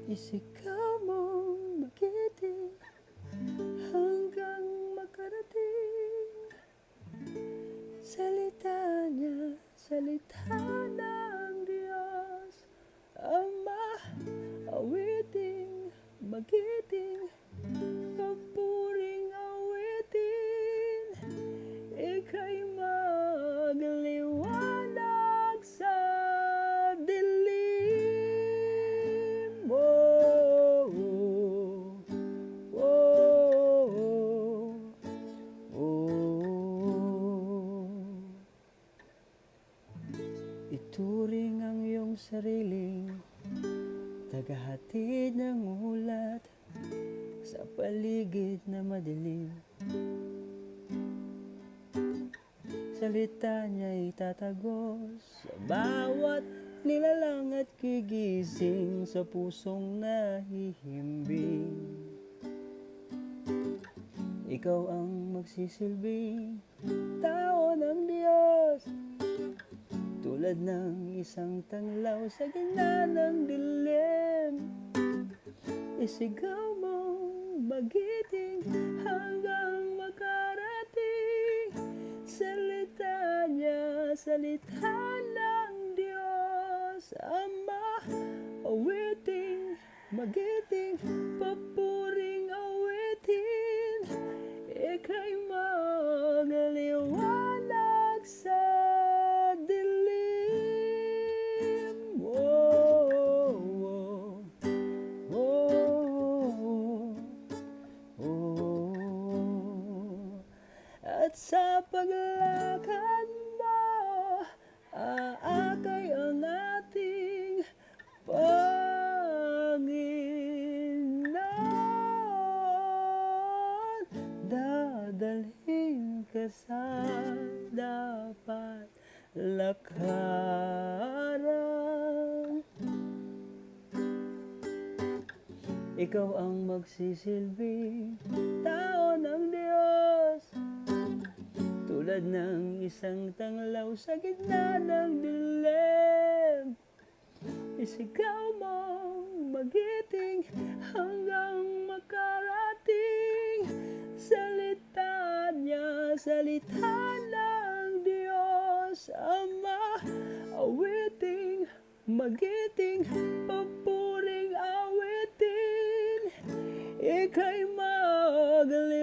Isigaw mong magiting hanggang makarating. Salita niya, salita ng Diyos Ama, awiting, magiting, papuring awitin. Ika'y magliwanag sa dilim. Oh, oh, oh, oh. Ituring ang iyong sariling tagahatid ng ulat sa paligid na madilim. Salita niya'y tatagos sa bawat nilalang at gigising sa pusong nahihimbing. Ikaw ang magsisilbing tao ng Diyos, tulad ng isang tanglaw sa gitna ng dilim. Isigaw mong magiting hanggang makarating. Salita niya, salita ng Diyos Ama, awiting, magiting, papuring awitin. Ika'y magliwanag sa dilim. Oh, oh, oh, oh. At sa paglakad mo, aakay ang ating Panginoon. Dadalhin ka sa dapat lakaran. Ikaw ang magsisilbing tao ng Diyos, tulad ng isang tanglaw sa gitna ng dilim. Isigaw mong magiting hanggang makarating. Salita niya, salita ng Diyos Ama, awiting, magiting, papuring awitin. Ika'y magliwanag